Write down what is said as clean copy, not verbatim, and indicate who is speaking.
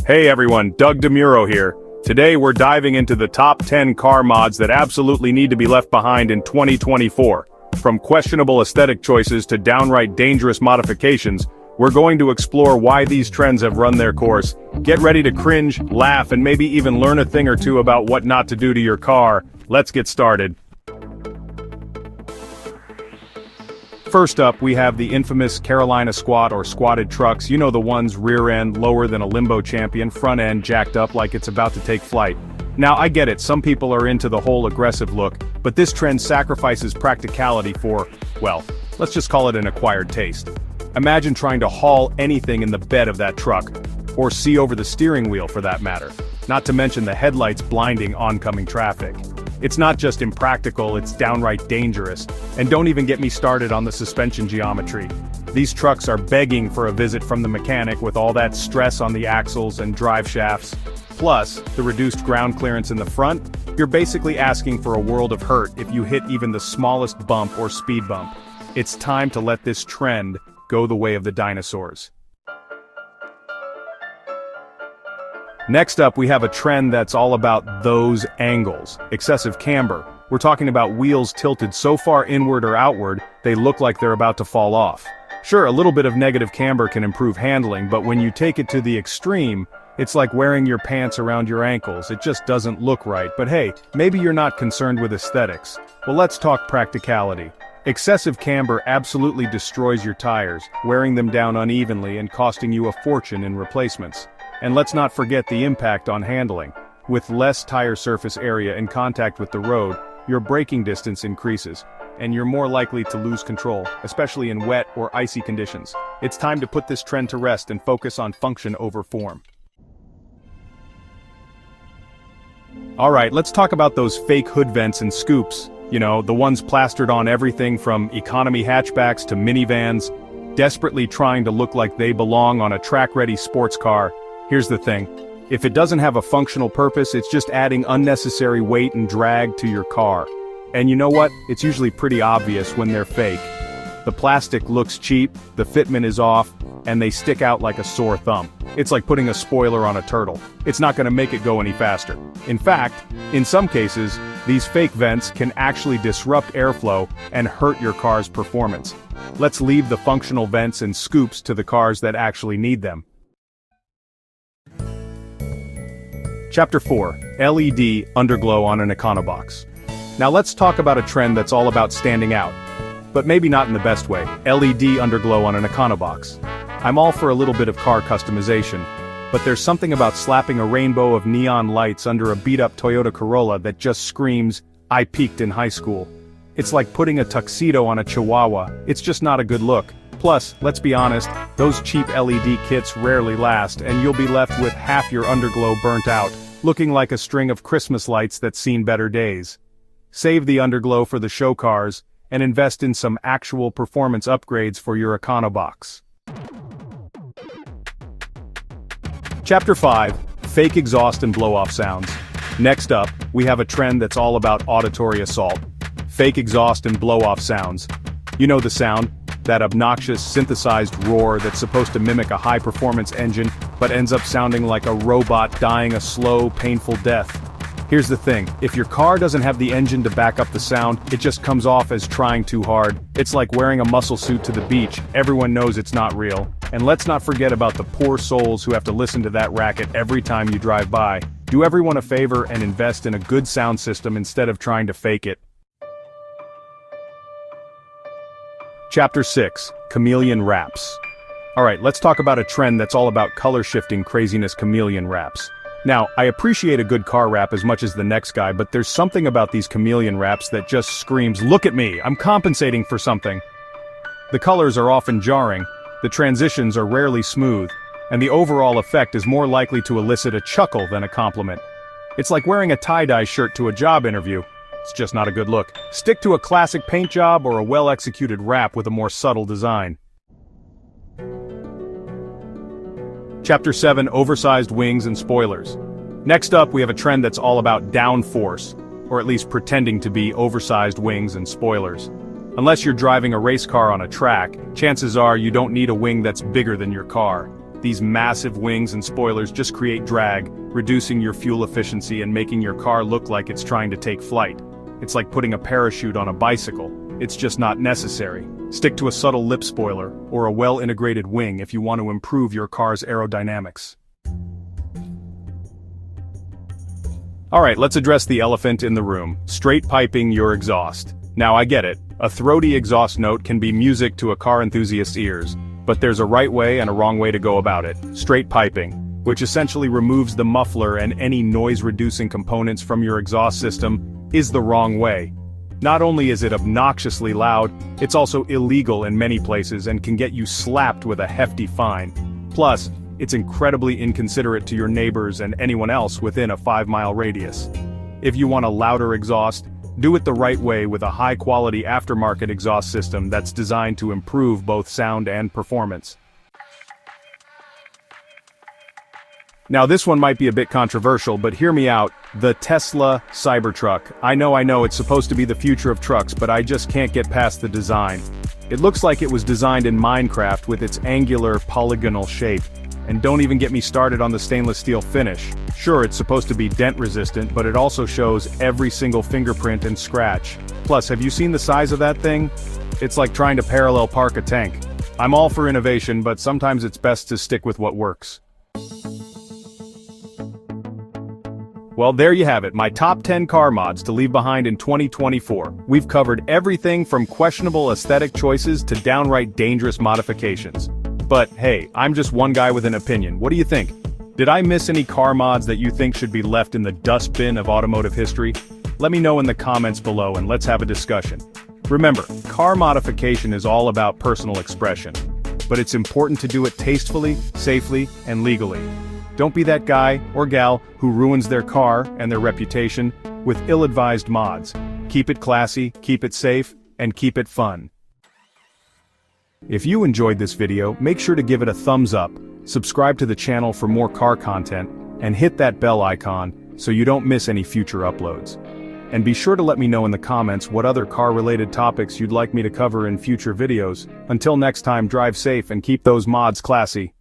Speaker 1: Hey everyone, Doug DeMuro here. Today we're diving into the top 10 car mods that absolutely need to be left behind in 2024. From questionable aesthetic choices to downright dangerous modifications, we're going to explore why these trends have run their course. Get ready to cringe, laugh, and maybe even learn a thing or two about what not to do to your car. Let's get started. First up, we have the infamous Carolina squat or squatted trucks. You know, the ones rear end lower than a limbo champion, front end jacked up like it's about to take flight. Now I get it, some people are into the whole aggressive look, but this trend sacrifices practicality for, well, let's just call it an acquired taste. Imagine trying to haul anything in the bed of that truck, or see over the steering wheel for that matter, not to mention the headlights blinding oncoming traffic. It's not just impractical, it's downright dangerous. And don't even get me started on the suspension geometry. These trucks are begging for a visit from the mechanic with all that stress on the axles and drive shafts. Plus, the reduced ground clearance in the front, you're basically asking for a world of hurt if you hit even the smallest bump or speed bump. It's time to let this trend go the way of the dinosaurs. Next up, we have a trend that's all about those angles. Excessive camber. We're talking about wheels tilted so far inward or outward, they look like they're about to fall off. Sure, a little bit of negative camber can improve handling, but when you take it to the extreme, it's like wearing your pants around your ankles. It just doesn't look right. But hey, maybe you're not concerned with aesthetics. Well, let's talk practicality. Excessive camber absolutely destroys your tires, wearing them down unevenly and costing you a fortune in replacements. And let's not forget the impact on handling. With less tire surface area in contact with the road, your braking distance increases, and you're more likely to lose control, especially in wet or icy conditions. It's time to put this trend to rest and focus on function over form. Alright, let's talk about those fake hood vents and scoops. You know, the ones plastered on everything from economy hatchbacks to minivans, desperately trying to look like they belong on a track-ready sports car. Here's the thing, if it doesn't have a functional purpose, it's just adding unnecessary weight and drag to your car. And you know what? It's usually pretty obvious when they're fake. The plastic looks cheap, the fitment is off, and they stick out like a sore thumb. It's like putting a spoiler on a turtle. It's not going to make it go any faster. In fact, in some cases, these fake vents can actually disrupt airflow and hurt your car's performance. Let's leave the functional vents and scoops to the cars that actually need them. Chapter 4, LED Underglow on an Econobox. Now let's talk about a trend that's all about standing out. But maybe not in the best way, LED Underglow on an Econobox. I'm all for a little bit of car customization, but there's something about slapping a rainbow of neon lights under a beat-up Toyota Corolla that just screams, I peaked in high school. It's like putting a tuxedo on a Chihuahua, it's just not a good look. Plus, let's be honest, those cheap LED kits rarely last, and you'll be left with half your underglow burnt out, looking like a string of Christmas lights that's seen better days. Save the underglow for the show cars, and invest in some actual performance upgrades for your Econobox. Chapter 5, Fake Exhaust and Blow-Off Sounds. Next up, we have a trend that's all about auditory assault. Fake exhaust and blow-off sounds. You know the sound, that obnoxious synthesized roar that's supposed to mimic a high-performance engine, but ends up sounding like a robot dying a slow, painful death. Here's the thing, if your car doesn't have the engine to back up the sound, it just comes off as trying too hard. It's like wearing a muscle suit to the beach, everyone knows it's not real. And let's not forget about the poor souls who have to listen to that racket every time you drive by. Do everyone a favor and invest in a good sound system instead of trying to fake it. Chapter 6, Chameleon Wraps. Alright, let's talk about a trend that's all about color-shifting craziness chameleon wraps. Now, I appreciate a good car wrap as much as the next guy, but there's something about these chameleon wraps that just screams, look at me, I'm compensating for something. The colors are often jarring, the transitions are rarely smooth, and the overall effect is more likely to elicit a chuckle than a compliment. It's like wearing a tie-dye shirt to a job interview. It's just not a good look. Stick to a classic paint job or a well-executed wrap with a more subtle design. Chapter 7, Oversized Wings and Spoilers. Next up, we have a trend that's all about downforce, or at least pretending to be oversized wings and spoilers. Unless you're driving a race car on a track, chances are you don't need a wing that's bigger than your car. These massive wings and spoilers just create drag, reducing your fuel efficiency and making your car look like it's trying to take flight. It's like putting a parachute on a bicycle. It's just not necessary. Stick to a subtle lip spoiler, or a well-integrated wing if you want to improve your car's aerodynamics. Alright, let's address the elephant in the room: straight piping your exhaust. Now I get it, a throaty exhaust note can be music to a car enthusiast's ears, but there's a right way and a wrong way to go about it. Straight piping, which essentially removes the muffler and any noise-reducing components from your exhaust system, is the wrong way. Not only is it obnoxiously loud, it's also illegal in many places and can get you slapped with a hefty fine. Plus, it's incredibly inconsiderate to your neighbors and anyone else within a 5-mile radius. If you want a louder exhaust, do it the right way with a high-quality aftermarket exhaust system that's designed to improve both sound and performance. Now this one might be a bit controversial, but hear me out. The Tesla Cybertruck. I know it's supposed to be the future of trucks, but I just can't get past the design. It looks like it was designed in Minecraft with its angular, polygonal shape. And don't even get me started on the stainless steel finish. Sure, it's supposed to be dent resistant, but it also shows every single fingerprint and scratch. Plus, have you seen the size of that thing? It's like trying to parallel park a tank. I'm all for innovation, but sometimes it's best to stick with what works. Well, there you have it, my top 10 car mods to leave behind in 2024. We've covered everything from questionable aesthetic choices to downright dangerous modifications. But hey, I'm just one guy with an opinion. What do you think? Did I miss any car mods that you think should be left in the dustbin of automotive history? Let me know in the comments below and let's have a discussion. Remember, car modification is all about personal expression. But it's important to do it tastefully, safely, and legally. Don't be that guy or gal who ruins their car and their reputation with ill-advised mods. Keep it classy, keep it safe, and keep it fun. If you enjoyed this video, make sure to give it a thumbs up, subscribe to the channel for more car content, and hit that bell icon so you don't miss any future uploads. And be sure to let me know in the comments what other car-related topics you'd like me to cover in future videos. Until next time, drive safe and keep those mods classy.